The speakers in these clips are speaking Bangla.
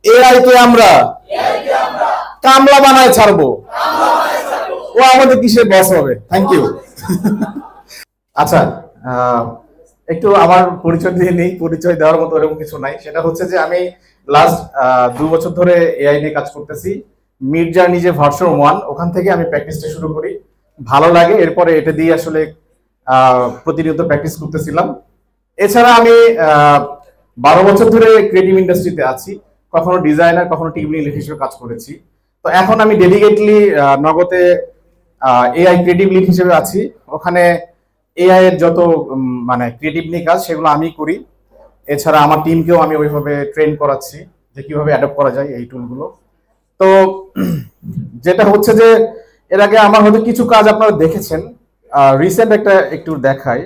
এআই কে আমরা কামলা বানায় ছাড়বো, ও আমাদের কিসের বস হবে। Thank you. আচ্ছা, একটু আমার পরিচয় দিয়ে নেই, পরিচয় দেওয়ার মতো এরকম কিছু নাই। সেটা হচ্ছে যে আমি লাস্ট 2 বছর ধরে এআই নিয়ে কাজ করতেছি। মিড জার্নি যে ভার্সন 1, ওখান থেকে আমি প্র্যাকটিসটা শুরু করি, ভালো লাগে, এরপরে এটা দিয়ে আসলে প্রতিনিয়ত প্র্যাকটিস করতেছিলাম। এছাড়া আমি 12 বছর ধরে ক্রিয়েটিভ ইন্ডাস্ট্রিতে আছি, কখনো ডিজাইনার, কখনো টিম লিড হিসেবে কাজ করেছি। তো এখন আমি ডেডিকেটলি নগদে এআই ক্রিয়েটিভ লিড হিসেবে আছি। ওখানে এআই এর যত মানে ক্রিয়েটিভ নিয়ে কাজ সেগুলো আমি করি। এছাড়া আমার টিমকেও আমি ওইভাবে ট্রেন করাচ্ছি যে কিভাবে অ্যাডপ্ট করা যায় এই টুলগুলো। তো যেটা হচ্ছে যে এর আগে আমার হয়তো কিছু কাজ আপনারা দেখেছেন, রিসেন্ট একটা একটু দেখাই।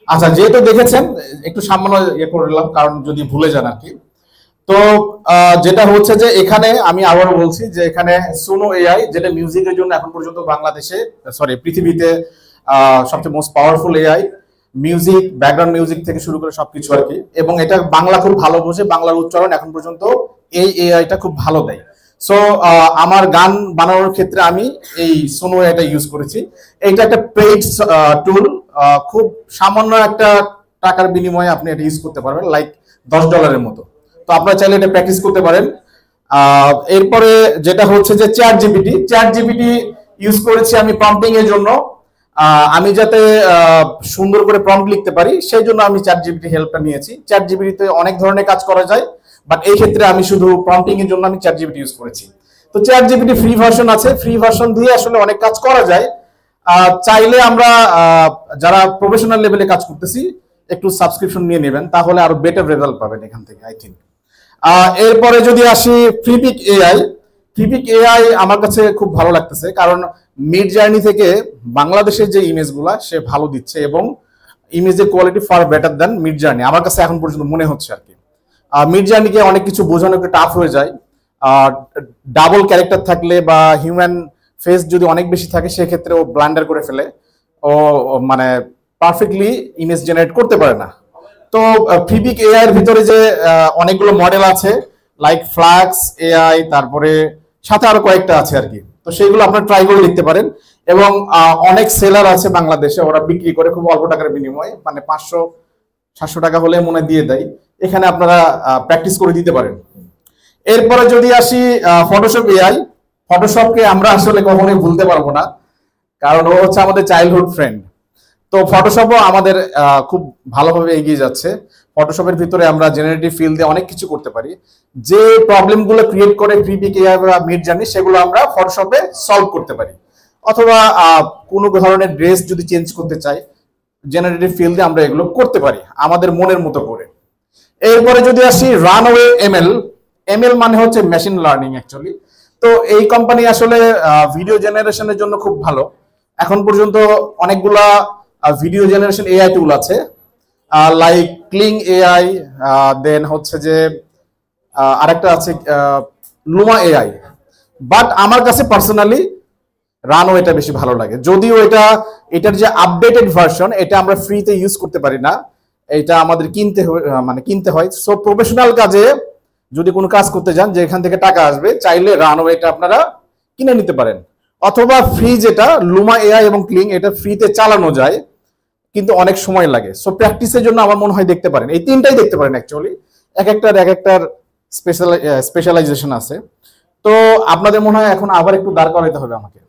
আচ্ছা, যেহেতু দেখেছেন একটু সামান্য ইয়ে করলাম, কারণ যদি ভুলে যান আর কি। তো যেটা হচ্ছে যে এখানে আমি আবারও বলছি যে এখানে সুনো এআই, যেটা মিউজিকের জন্য এখন পর্যন্ত বাংলাদেশে সরি পৃথিবীতে সবচেয়ে most powerful AI, music, background music থেকে শুরু করে সবকিছু আর কি। এবং এটা বাংলা খুব ভালো বোঝে, বাংলার উচ্চারণ এখন পর্যন্ত এই এআইটা খুব ভালো দেয়। সো আমার গান বানানোর ক্ষেত্রে আমি এই সোনো এআইটা ইউজ করেছি। এইটা একটা পেইড টুল, খুব সামান্য একটা টাকার বিনিময়ে আপনি এটা ইউজ করতে পারবেন, লাইক $10 মতো। তো আপনারা চাইলে এটা প্র্যাকটিস করতে পারেন। এরপরে যেটা হচ্ছে যে চ্যাট জিপিটি ইউজ করেছি আমি প্রম্পটিং এর জন্য। আমি যাতে সুন্দর করে প্রম্পট লিখতে পারি সেই জন্য আমি চ্যাট জিপিটি হেল্পটা নিয়েছি। চ্যাট জিপিটিতে অনেক ধরনের কাজ করা যায়, বাট এই ক্ষেত্রে আমি শুধু প্রম্পটিং এর জন্য আমি চ্যাট জিপিটি ইউজ করেছি। তো চ্যাট জিপিটি ফ্রি ভার্সন আছে, ফ্রি ভার্সন দিয়ে আসলে অনেক কাজ করা যায়। চাইলে আমরা যারা প্রফেশনাল লেভেলে কাজ করতেছি একটু সাবস্ক্রিপশন নিয়ে নেবেন, তাহলে আরো বেটার রেজাল্ট পাবেন এখান থেকে আই থিঙ্ক। এরপরে যদি আসি ফ্রিপিক এআই আমার কাছে খুব ভালো লাগতেছে, কারণ মিড জার্নি থেকে বাংলাদেশের যে ইমেজগুলা সে ভালো দিচ্ছে এবং ইমেজের কোয়ালিটি ফার বেটার দেন মিড জার্নি, আমার কাছে এখন পর্যন্ত মনে হচ্ছে আর কি। মিড জার্নিকে অনেক কিছু বোঝানো একটু টাফ হয়ে যায়, ডাবল ক্যারেক্টার থাকলে বা হিউম্যান ফেস যদি অনেক বেশি থাকে সেক্ষেত্রে ও ব্লান্ডার করে ফেলে, ও মানে পারফেক্টলি ইমেজ জেনারেট করতে পারে না। তো ফ্রিপিক এআই এর ভিতরে যে অনেকগুলো মডেল আছে, লাইক ফ্লাক্স এআই, তারপরে সাথে আরো কয়েকটা আছে আর কি। তো সেইগুলো আপনারা ট্রাই করে দেখতে পারেন। এবং অনেক সেলার আছে বাংলাদেশে, ওরা বিক্রি করে খুব অল্প টাকার বিনিময়ে, মানে 500-700 টাকা হলে মনে দিয়ে দেয়। এখানে আপনারা প্র্যাকটিস করে দিতে পারেন। এরপরে যদি আসি ফটোশপ এআই, ফটোশপকে আমরা আসলে কখনোই ভুলতে পারবো না, কারণ ও হচ্ছে আমাদের চাইল্ডহুড ফ্রেন্ড। তো ফটোশপও আমাদের খুব ভালোভাবে এগিয়ে যাচ্ছে। ফটোশপের ভিতরে আমরা জেনারেটিভ ফিল দিয়ে অনেক কিছু করতে পারি। যে প্রবলেমগুলো ক্রিয়েট করে ফ্রিপিক এআই বা মিড জার্নি, সেগুলো আমরা ফটোশপে সলভ করতে পারি। অথবা কোনো ধরনের ড্রেস যদি চেঞ্জ করতে চাই, জেনারেটিভ ফিল দিয়ে আমরা এগুলো করতে পারি আমাদের মনের মতো করে। এরপরে যদি আসি রানওয়ে এমএল মানে হচ্ছে মেশিন লার্নিং অ্যাকচুয়ালি। তো এই কোম্পানি আসলে ভিডিও জেনারেশনের জন্য খুব ভালো। এখন পর্যন্ত অনেকগুলা ভিডিও জেনারেশন এআই টুল আছে, লাইক ক্লিং এআই, দেন হচ্ছে যে আরেকটা আছে লুমা এআই। বাট আমার কাছে পার্সোনালি রানওয়েটা বেশি ভালো লাগে, যদিও এটার যে আপডেটেড ভার্সন এটা আমরা ফ্রিতে ইউজ করতে পারি না, এটা আমাদের কিনতে হয়। সো প্রফেশনাল কাজে যদি কোনো কাজ করতে যান যে এখান থেকে টাকা আসবে, চাইলে রানওয়েটা আপনারা কিনে নিতে পারেন। অথবা ফ্রি যেটা লুমা এআই এবং ক্লিং, এটা ফ্রিতে চালানো যায় কিন্তু অনেক সময় লাগে। সো প্র্যাকটিসের জন্য আমার মনে হয় দেখতে পারেন, এই তিনটাই দেখতে পারেন অ্যাকচুয়ালি, এক একটার স্পেশালাইজেশন আছে। তো আপনাদের মনে হয় এখন আবার একটু দাঁড় করাইতে হবে আমাকে,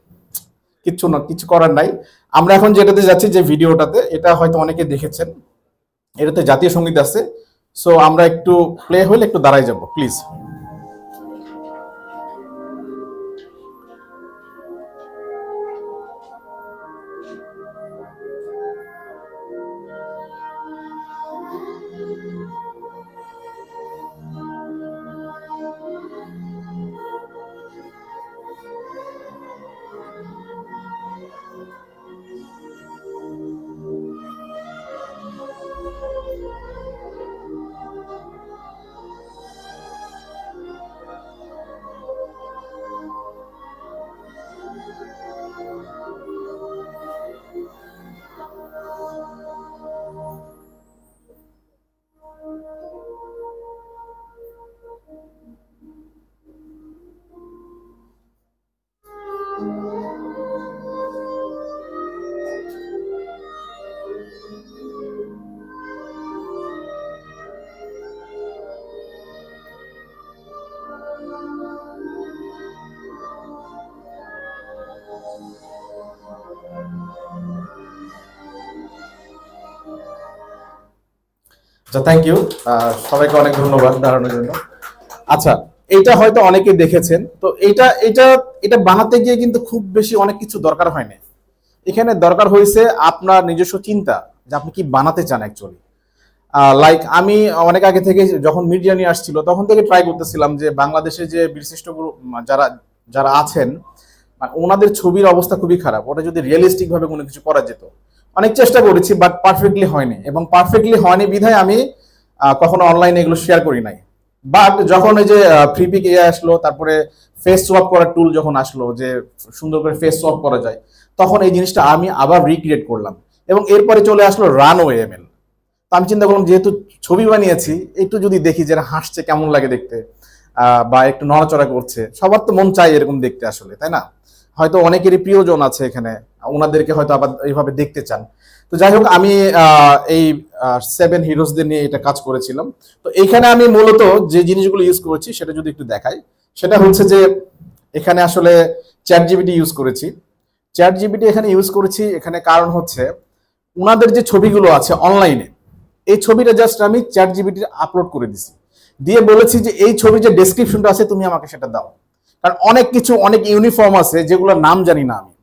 কিছু করার নাই। আমরা এখন যেটাতে যাচ্ছি, যে ভিডিওটাতে, এটা হয়তো অনেকে দেখেছেন, এটাতে জাতীয় সঙ্গীত আছে। সো আমরা একটু প্লে হলে একটু দাঁড়াই যাব প্লিজ। থ্যাংক ইউ, সবাইকে অনেক ধন্যবাদ দাঁড়ানোর জন্য। আচ্ছা, এটা হয়তো অনেকে দেখেছেন, তো এটা এটা এটা বানাতে গিয়ে কিন্তু খুব বেশি অনেক কিছু দরকার হয় না। এখানে দরকার হয়েছে আপনার নিজস্ব চিন্তা, যে আপনি কি বানাতে চান অ্যাকচুয়ালি। লাইক আমি অনেক আগে থেকে যখন মিডিয়া নিয়ে আসছিল তখন থেকে ট্রাই করতেছিলাম যে বাংলাদেশে যে বিশিষ্ট যারা যারা আছেন ওনাদের ছবির অবস্থা খুবই খারাপ, ওটা যদি রিয়েলিস্টিক ভাবে কোনো কিছু করা যেত। অনেক চেষ্টা করেছি বাট পারফেক্টলি হয়নি, এবং পারফেক্টলি হয়নি বিধায় আমি কখনো অনলাইনে এগুলো শেয়ার করি নাই। বাট যখন এই যে ফ্রিপিক এআই আসলো, তারপরে ফেস সোয়াপ করার টুল যখন আসলো যে সুন্দর করে ফেস সোয়াপ করা যায়, তখন এই জিনিসটা আমি আবার রিক্রিয়েট করলাম, এবং এরপরে চলে আসলো রানওয়ে এমএল। আমি চিন্তা করলাম যেহেতু ছবি বানিয়েছি, একটু যদি দেখি যে হাসছে কেমন লাগে দেখতে, বা একটু নড়াচড়া করছে, সবার তো মন চাই এরকম দেখতে আসলে, তাই না? হয়তো অনেকেরই প্রিয়জন আছে এখানে, ওনাদেরকে হয়তো আবার এইভাবে দেখতে চান। তো যাই হোক, আমি এই 7 হিরোজদের নিয়ে এটা কাজ করেছিলাম। তো এইখানে আমি মূলত যে জিনিসগুলো ইউজ করেছি সেটা যদি একটু দেখাই, সেটা হচ্ছে যে এখানে আসলে চ্যাট জিপিটি ইউজ করেছি। চ্যাট জিপিটি এখানে ইউজ করেছি, এখানে কারণ হচ্ছে ওনাদের যে ছবিগুলো আছে অনলাইনে, এই ছবিটা জাস্ট আমি চ্যাট জিপিটি আপলোড করে দিছি, দিয়ে বলেছি যে এই ছবির যে ডেসক্রিপশনটা আছে তুমি আমাকে সেটা দাও। কারণ অনেক কিছু অনেক ইউনিফর্ম আছে যেগুলোর নাম জানি না আমি,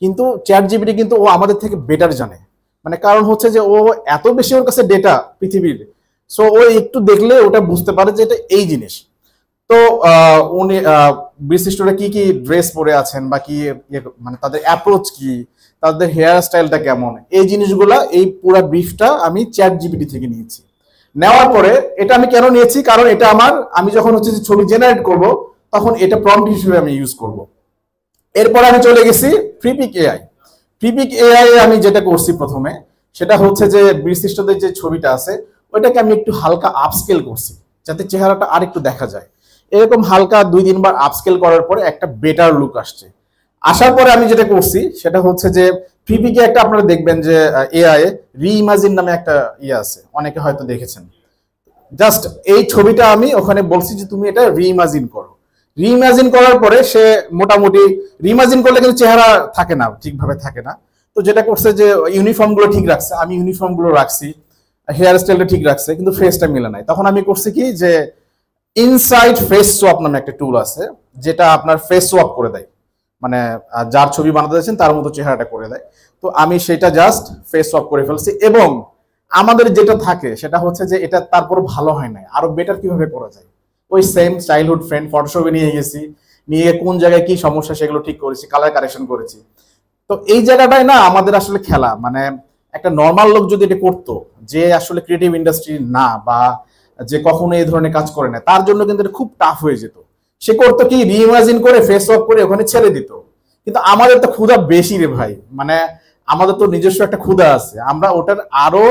কিন্তু চ্যাট জিপিটি কিন্তু ও আমাদের থেকে বেটার জানে। মানে কারণ হচ্ছে যে ও এত বেশি ওর কাছে ডেটা পৃথিবীর, সো ও একটু দেখলে ওটা বুঝতে পারে যে এটা এই জিনিস। তো উনি বিশিষ্টরা কি কি ড্রেস পরে আছেন বা কি মানে তাদের অ্যাপ্রোচ কি, তাদের হেয়ার স্টাইলটা কেমন, এই জিনিসগুলা এই পুরো ব্রিফটা আমি চ্যাট জিপিটি থেকে নিয়েছি। নেওয়ার পরে এটা আমি কেন নিয়েছি, কারণ এটা আমি যখন হচ্ছে যে ছবি জেনারেট করব তখন এটা প্রম্পট হিসেবে আমি ইউজ করব। এরপর আমি চলে গেছি ফ্রিপিক এআই। ফ্রিপিক এআই আমি যেটা করছি প্রথমে, সেটা হচ্ছে যে বিশিষ্টদের যে ছবিটা আছে ওইটাকে আমি একটু হালকা আপস্কেল করছি, যাতে চেহারাটা আর একটু দেখা যায়। এরকম হালকা 2-3 বার আপস্কেল করার পরে একটা বেটার লুক আসছে। আসার পরে আমি যেটা করছি সেটা হচ্ছে যে ফ্রিপিকে একটা আপনারা দেখবেন যে এআই রিইমাজিন নামে একটা ইয়ে আছে, অনেকে হয়তো দেখেছেন। জাস্ট এই ছবিটা আমি ওখানে বলছি যে তুমি এটা রিইমাজিন করো। রিইমাজিন করার পরে সে মোটামুটি, রিইমাজিন করলে কিন্তু চেহারা থাকে না, ঠিকভাবে থাকে না। তো যেটা করছে যে ইউনিফর্ম গুলো ঠিক রাখছে, আমি ইউনিফর্ম গুলো রাখছি, হেয়ার স্টাইলটা ঠিক রাখছে, কিন্তু ফেসটা মিলে নাই। তখন আমি করছি কি যে ইনসাইড ফেস সোয়াপ নামে একটা টুল আছে, যেটা আপনার ফেস সোয়াপ করে দেয়, মানে যার ছবি বানাতে যাচ্ছেন তার মতো চেহারাটা করে দেয়। তো আমি সেটা জাস্ট ফেস সোয়াপ করে ফেলছি, এবং আমাদের যেটা থাকে সেটা হচ্ছে যে এটা তারপর ভালো হয় না, আরো বেটার কিভাবে করা যায়, ওই সেম চাইল্ডহুড ফ্রেন্ড ফটোশপে নিয়ে গেছি, নিয়ে কোন জায়গায় কি সমস্যা সেগুলো ঠিক করেছি, কালার কারেকশন করেছি। তো এই জায়গাটায় না আমাদের আসলে খেলা, মানে একটা নর্মাল লোক যদি এটা করতো, যে আসলে ক্রিয়েটিভ ইন্ডাস্ট্রি না বা যে কখনো এই ধরনের কাজ করে না, তার জন্য কিন্তু এটা খুব টাফ হয়ে যেত। সে করতো কি, রিইমাজিন করে ফেস অফ করে ওখানে ছেড়ে দিত। কিন্তু আমাদের তো ক্ষুধা বেশি রে ভাই, মানে আমাদের তো নিজস্ব একটা ক্ষুধা আছে, আমরা ওটার আরো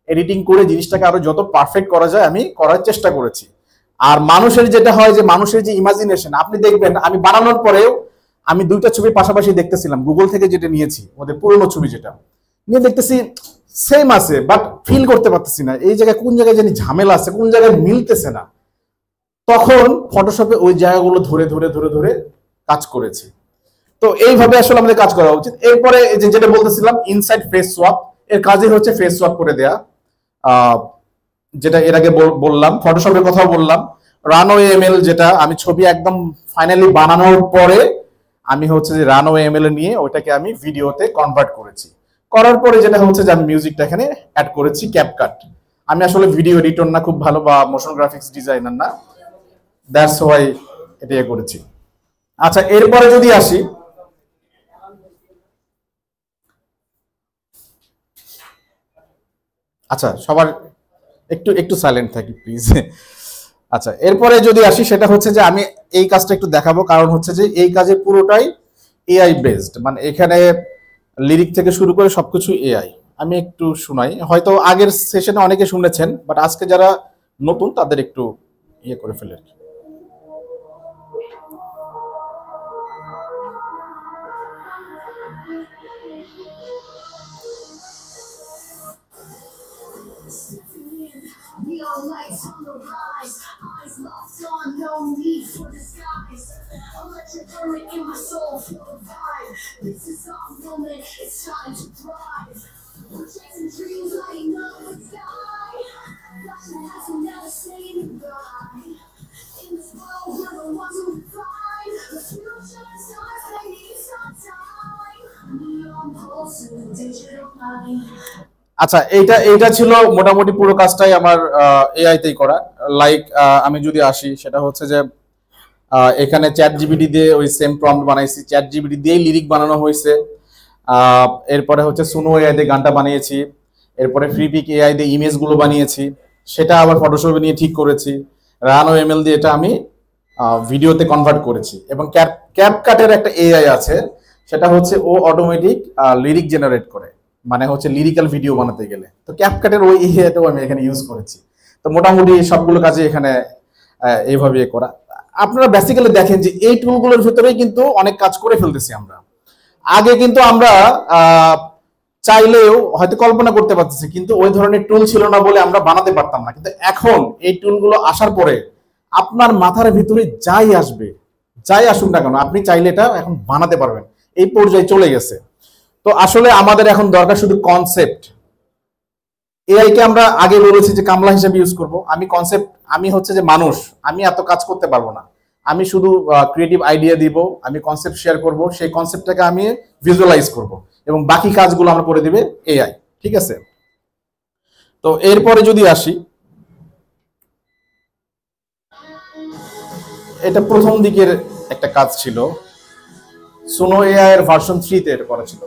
এডিটিং করে জিনিসটাকে আরো যত পারফেক্ট করা যায় আমি করার চেষ্টা করেছি। আর মানুষের যেটা হয় যে মানুষের যে ইমাজিনেশন, আপনি দেখবেন আমি বানানোর পরেও আমি 2টা ছবি পাশাপাশি দেখতেছিলাম, গুগল থেকে যেটা নিয়েছি ওদের পুরনো ছবি, যেটা নিয়ে দেখতেছি সেম আছে, বাট ফিল করতে পারতেছি না এই জায়গায় কোন জায়গায় জানি ঝামেলা আছে, কোন জায়গায় মিলতেছে না। তখন ফটোশপে ওই জায়গাগুলো ধরে ধরে ধরে ধরে কাজ করেছি। তো এইভাবে আসলে আমাদের কাজ করা উচিত। এরপরে যেটা বলতেছিলাম ইনসাইড ফেস সোয়াপ, এর কাজই হচ্ছে ফেস সোয়াপ করে দেয়া। যেটা এর আগে বললাম, ফটোশপের কথা বললাম। রানওয়ে এমএল, যেটা আমি ছবি একদম ফাইনালি বানানোর পরে আমি হচ্ছে যে রানওয়ে এমএল নিয়ে ওইটাকে আমি ভিডিওতে কনভার্ট করেছি। করার পরে যেটা হচ্ছে যে আমি মিউজিকটা এখানে অ্যাড করেছি ক্যাপকাট। আমি আসলে ভিডিও এডিটর না খুব ভালো, বা মোশন গ্রাফিক্স ডিজাইনার না, দ্যাটস হোয়াই এটা করেছি। আচ্ছা, এরপরে যদি আসি, আচ্ছা সবার একটু একটু সাইলেন্ট থাকি প্লিজ। আচ্ছা, এরপরে যদি আসি, সেটা হচ্ছে যে আমি এই কাজটা একটু দেখাবো, কারণ হচ্ছে যে এই কাজে পুরোটাই এআই বেসড, মানে এখানে লিরিক থেকে শুরু করে সবকিছু এআই। আমি একটু শোনাই, হয়তো আগের সেশনে অনেকে শুনেছেন, বাট আজকে যারা নতুন তাদের একটু ইয়ে করে ফেলে আর কি। Neon lights on the rise, eyes locked on, no need for disguise. Electric current in my soul, feel the vibe. This is our moment, it's time to thrive. Chasing dreams, I know the sky. আচ্ছা, এইটা এইটা ছিল মোটামুটি পুরো কাজটাই আমার এআই তেই করা। লাইক আমি যদি আসি, সেটা হচ্ছে যে এখানে চ্যাট জিপিটি দিয়ে ওই সেম প্রম্পট বানাইছি, চ্যাট জিপিটি দিয়েই লিরিক বানানো হয়েছে। এরপরে হচ্ছে সুনো এআই দিয়ে গানটা বানিয়েছি, এরপরে ফ্রিপিক এআই দিয়ে ইমেজগুলো বানিয়েছি, সেটা আবার ফটোশপে নিয়ে ঠিক করেছি। রানো এমএল দিয়ে এটা আমি ভিডিওতে কনভার্ট করেছি। এবং ক্যাপকাটের একটা এআই আছে, সেটা হচ্ছে ও অটোমেটিক লিরিক জেনারেট করে, মানে হচ্ছে লিরিক্যাল ভিডিও বানাতে গেলে। তো ক্যাপকাটের ওই এআইটাও আমি এখানে ইউজ করেছি। তো মোটামুটি সবগুলো কাজে এখানে এইভাবে করা। আপনারা বেসিক্যালি দেখেন যে এই টুলগুলোর ভিতরেই কিন্তু অনেক কাজ করে ফেলতেছি আমরা। আগে কিন্তু আমরা চাইলেও হয়তো কল্পনা করতে পারতেছি, কিন্তু ওই ধরনের টুল ছিল না বলে আমরা বানাতে পারতাম না। কিন্তু এখন এই টুলগুলো আসার পরে আপনার মাথার ভিতরে যাই আসবে, যাই আসুক না কেন, আপনি চাইলে এটা এখন বানাতে পারবেন, এই পর্যায়ে চলে গেছে। তো আসলে আমাদের এখন দরকার শুধু কনসেপ্ট। এআই কে আমরা আগে বলেছি যে কামলা হিসেবে ইউজ করব। আমি কনসেপ্ট, আমি হচ্ছে যে মানুষ, আমি এত কাজ করতে পারবো না। আমি শুধু ক্রিয়েটিভ আইডিয়া দিব, আমি কনসেপ্ট শেয়ার করব, সেই কনসেপ্টটাকে আমি ভিজুয়ালাইজ করব, এবং বাকি কাজগুলো আমরা করে দিবে এআই। ঠিক আছে? তো এরপরে যদি আসি, এটা প্রথম দিকের একটা কাজ ছিল, সুনো এআই এর ভার্সন 3 তে এটা করা ছিল।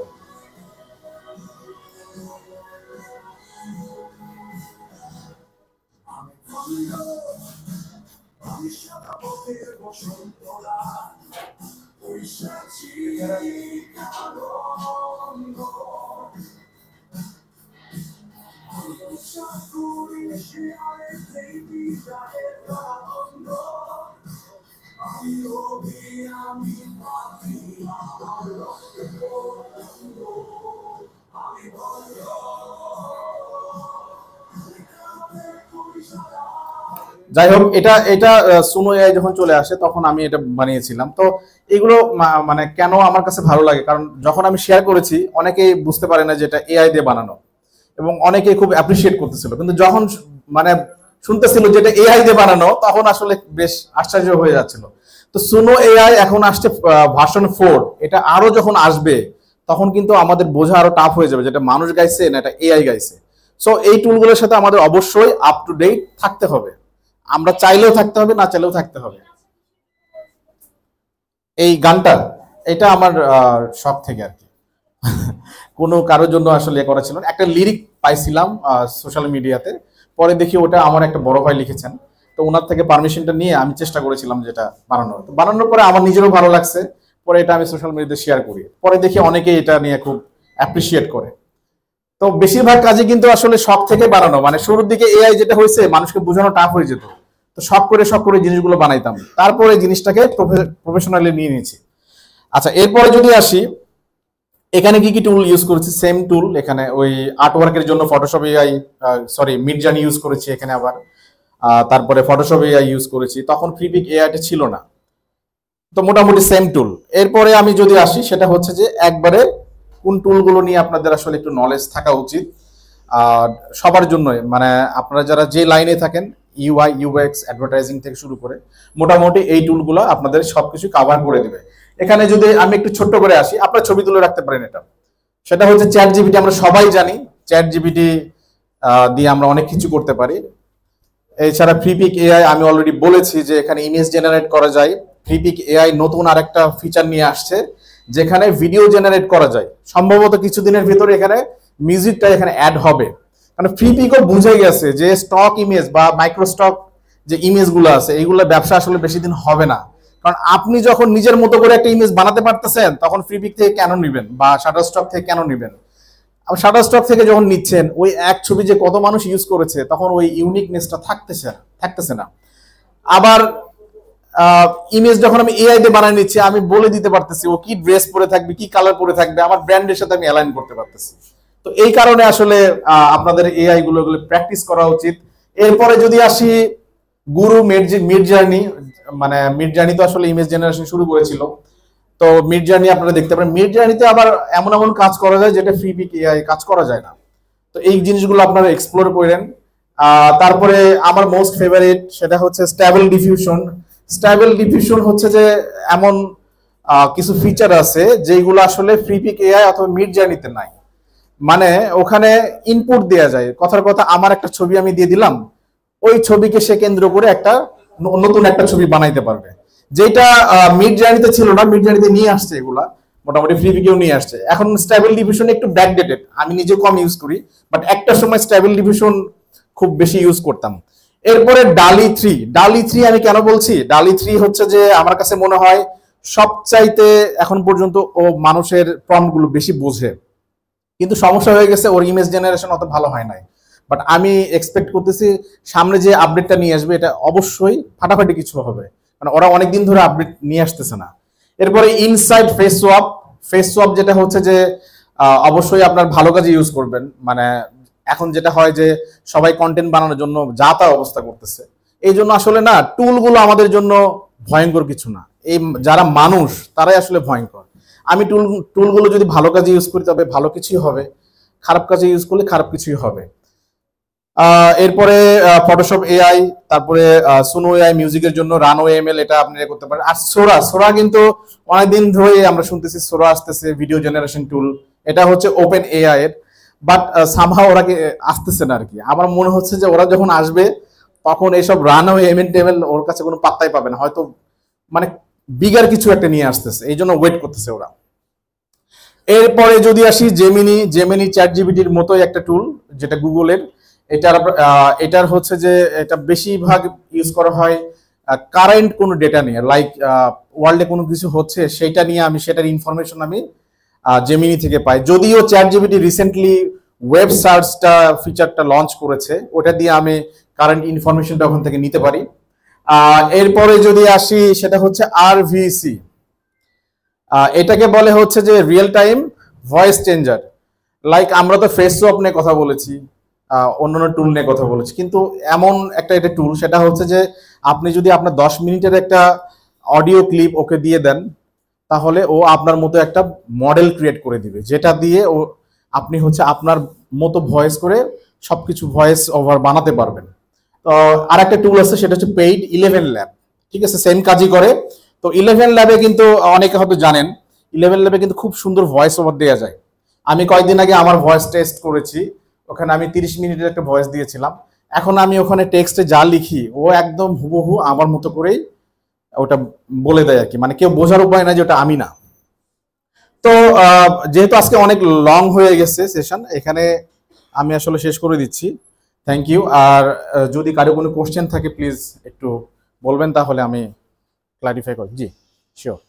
যাই হোক, এটা এটা সুনো এআই যখন চলে আসে তখন আমি এটা বানিয়েছিলাম। তো এগুলো মানে কেন আমার কাছে ভালো লাগে, কারণ যখন আমি শেয়ার করেছি অনেকেই বুঝতে পারে না যে এটা এআই দিয়ে বানানো, এবং অনেকে খুব অ্যাপ্রিসিয়েট করতেছিল। কিন্তু যখন মানে শুনতেছিল যে এটা এআই দিয়ে বানানো, তখন আসলে বেশ আশ্চর্য হয়ে যাচ্ছিল। তো সুনো এআই এখন আসছে ভার্সন 4, এটা আরো যখন আসবে তখন কিন্তু আমাদের বোঝা আরো টাফ হয়ে যাবে যেটা মানুষ গাইছে না এটা এআই গাইছে। সো এই টুলগুলোর সাথে আমাদের অবশ্যই আপ টু ডেট থাকতে হবে। আমরা চাইলেও থাকতে হবে, না চাইলেও থাকতে হবে। এই গানটা, এটা আমার শখ থেকে আর কি, কোনো কারোর জন্য আসলে করা ছিল না। একটা লিরিক পাইছিলাম সোশ্যাল মিডিয়াতে, পরে দেখি ওটা আমার একটা বড় ভাই লিখেছেন। তো ওনার থেকে পারমিশনটা নিয়ে আমি চেষ্টা করেছিলাম যেটা বানানোর। তো বানানোর পরে আমার নিজেরও ভালো লাগছে, পরে এটা আমি সোশ্যাল মিডিয়াতে শেয়ার করি। পরে দেখি অনেকে এটা নিয়ে খুব অ্যাপ্রিসিয়েট করে। তো বেশিরভাগ কাজে কিন্তু আসলে শখ থেকে বানানো, মানে শুরুর দিকে এআই যেটা হয়েছে মানুষকে বোঝানো টাফ হয়ে যেত, তো শখ করে জিনিসগুলো বানাইতাম, তারপরে জিনিসটাকে প্রফেশনালি নিয়ে নিয়েছি। আচ্ছা, এরপরে যদি আসি, এখানে কি কি টুল ইউজ করেছি, সেম টুল এখানে ওই আর্টওয়ার্কের জন্য Photoshop AI, sorry Midjourney use করেছি এখানে আবার। তারপরে ফটোশপ এআই ইউজ করেছি, তখন ফ্রিপিক এআইটা ছিল না। তো মোটামুটি সেম টুল। এরপরে আমি যদি আসি, সেটা হচ্ছে যে একবারে কোন টুলগুলো নিয়ে আপনাদের আসলে একটু নলেজ থাকা উচিত আর সবার জন্য, মানে আপনারা যারা যে লাইনে থাকেন, ইউআই ইউএক্স অ্যাডভার্টাইজিং থেকে শুরু করে মোটামুটি এই টুলগুলো আপনাদের সবকিছু কভার করে দেবে। এখানে যদি আমি একটু ছোট্ট করে আসি, আপনারা ছবি তুলে রাখতে পারেন এটা। সেটা হচ্ছে চ্যাট জিপিটি, আমরা সবাই জানি চ্যাট জিপিটি দিয়ে আমরা অনেক কিছু করতে পারি। এছাড়া ফ্রিপিক এআই আমি অলরেডি বলেছি যে এখানে ইমেজ জেনারেট করা যায়। ফ্রিপিক এআই নতুন আরেকটা ফিচার নিয়ে আসছে যেখানে ভিডিও জেনারেট করা যায়। সম্ভবত কিছুদিনের ভিতরে এখানে মিউজিকটা এখানে অ্যাড হবে। মানে ফ্রিপিকও বুঝে গেছে যে স্টক ইমেজ বা মাইক্রোস্টক যে ইমেজগুলো আছে, এইগুলো ব্যবসা আসলে বেশি দিন হবে না। কারণ আপনি যখন নিজের মতো করে একটা ইমেজ বানাতে পারতেছেন, তখন ফ্রিপিক থেকে কেন নিবেন বা শাটারস্টক থেকে কেন নিবেন? শাটারস্টক থেকে যখন নিচ্ছেন, ওই এক ছবি যে কত মানুষ ইউজ করেছে, তখন ওই ইউনিকনেসটা থাকতেছে না। আবার ইমেজ যখন আমি এআই দিয়ে বানিয়ে নিচ্ছি, আমি বলে দিতে পারতেছি ও কি ড্রেস পরে থাকবে, কি কালার পরে থাকবে, আমার ব্র্যান্ডের সাথে আমি অ্যালাইন করতে পারতেছি। তো এই কারণে আসলে আপনাদের এআই গুলো প্র্যাকটিস করা উচিত। এরপরে যদি আসি গুরু মিডজার্নি, মানে মিডজার্নি তো আসলে ইমেজ জেনারেশন শুরু করেছিল। তো মিডজার্নি আপনারা দেখতে পারেন, মিডজার্নিতে আবার এমন এমন কাজ করা যায় যেটা ফ্রিপিক এআই কাজ করা যায় না। তো এই জিনিসগুলো আপনারা এক্সপ্লোর করেন। তারপরে আমার মোস্ট ফেভারিট সেটা হচ্ছে স্ট্যাবল ডিফিউশন। স্ট্যাবল ডিফিউশন হচ্ছে যে এমন কিছু ফিচার আছে যেগুলো আসলে ফ্রিপিক এআই অথবা মিড জার্নিতে নাই। মানে ওখানে ইনপুট দেওয়া যায়, কথার কথা আমার একটা ছবি আমি দিয়ে দিলাম, ওই ছবিকে সে কেন্দ্র করে একটা নতুন একটা ছবি বানাইতে পারবে, যেটা মিড জার্নিতে ছিল না। মিড জার্নিতে নিয়ে আসছে এগুলা, মোটামুটি ফ্রিপিকেও নিয়ে আসছে। এখন স্ট্যাবল ডিফিউশন একটু ব্যাকডেটেড, আমি নিজে কম ইউজ করি, বাট একটা সময় স্ট্যাবল ডিফিউশন খুব বেশি ইউজ করতাম। এরপরে ডালি থ্রি। ডালি থ্রি আমি কেন বলছি, ডালি থ্রি হচ্ছে যে আমার কাছে মনে হয় সবচাইতে এখন পর্যন্ত ও মানুষের প্রম্পট গুলো বেশি বোঝে, কিন্তু সমস্যা হয়ে গেছে ওর ইমেজ জেনারেশন অত ভালো হয় নাই। বাট আমি এক্সপেক্ট করতেছি সামনে যে আপডেটটা নিয়ে আসবে এটা অবশ্যই ফাটাফাটি কিছু হবে, মানে ওরা অনেকদিন ধরে আপডেট নিয়ে আসতেছে না। এরপরে inside face swap. Face swap যেটা হচ্ছে যে অবশ্যই আপনার ভালো কাজে ইউজ করবেন। মানে এখন যেটা হয় যে সবাই কন্টেন্ট বানানোর জন্য যা তা অবস্থা করতেছে, এই জন্য আসলে না টুলগুলো আমাদের জন্য ভয়ঙ্কর কিছু না, এই যারা মানুষ তারাই আসলে ভয়ঙ্কর। আমি টুলগুলো যদি ভালো কাজে ইউজ করি তবে ভালো কিছুই হবে, খারাপ কাজে ইউজ করলে খারাপ কিছুই হবে। এরপরে ফটোশপ এআই, তারপরে সুনো এআই মিউজিকের জন্য, রানো এমএল এটা আপনি করতে পারেন। আর সোরা, সোরা কিন্তু অনেকদিন ধরে আমরা শুনতেছি সোরা আসতেছে ভিডিও জেনারেশন টুল, এটা হচ্ছে ওপেন এআই এর, বাট সামহাও ওরা আসতেছে না আর কি। আমার মনে হচ্ছে যে ওরা যখন আসবে তখন এইসব রানো এমএল টেমএল ওর কাছে কোনো পাত্তাই পাবে না, হয়তো মানে বিগার কিছু একটা নিয়ে আসতেছে, এই জন্য ওয়েট করতেছে ওরা। এরপরে যদি আসি জেমিনি। জেমিনি চ্যাট জিপিটির মতোই একটা টুল, যেটা গুগলের। এটার হচ্ছে যে এটা বেশিরভাগ ইউজ করা হয় কারেন্ট কোনো ডেটা নিয়ে, লাইক ওয়ার্ল্ডে কোনো কিছু হচ্ছে সেটা নিয়ে আমি সেটার ইনফরমেশন আমি জেমিনি থেকে পাই। যদিও চ্যাট জিপিটি রিসেন্টলি ওয়েব সার্চটা ফিচারটা লঞ্চ করেছে, ওটা দিয়ে আমি কারেন্ট ইনফরমেশনটা ওখান থেকে নিতে পারি। এরপরে যদি আসি সেটা হচ্ছে আরভিসি। এটাকে বলে হচ্ছে যে real time voice changer. Like আমরা তো ফেস সোয়াপ নিয়ে কথা বলেছি, অন্যান্য টুল নিয়ে কথা বলেছি, কিন্তু এমন একটা এটা টুল, সেটা হচ্ছে যে আপনি যদি আপনার 10 মিনিটের একটা অডিও ক্লিপ ওকে দিয়ে দেন, তাহলে ও আপনার মতো একটা মডেল ক্রিয়েট করে দিবে, যেটা দিয়ে ও আপনি হচ্ছে আপনার মতো ভয়েস করে সবকিছু ভয়েস ওভার বানাতে পারবেন। তো আর একটা টুল আছে সেটা হচ্ছে পেইড 11 ল্যাব। ঠিক আছে, সেম কাজই করে। তো 11 ল্যাবে কিন্তু অনেকে হয়তো জানেন 11 ল্যাবে কিন্তু খুব সুন্দর ভয়েস ওভার দেওয়া যায়। আমি কয়েকদিন আগে আমার ভয়েস টেস্ট করেছি, ওখানে আমি 30 মিনিটের একটা ভয়েস দিয়েছিলাম। এখন আমি ওখানে টেক্সটে যা লিখি ও একদম হুবহু আমার মতো করেই ওটা বলে দেয় আর কি, মানে কেউ বোঝার উপায় না যে ওটা আমি না। তো যেহেতু আজকে অনেক লং হয়ে গেছে সেশন, এখানে আমি আসলে শেষ করে দিচ্ছি। Thank you. আর যদি কারো কোনো কোশ্চেন থাকে প্লিজ একটু বলবেন, তাহলে আমি ক্লারিফাই করি। জি শিওর।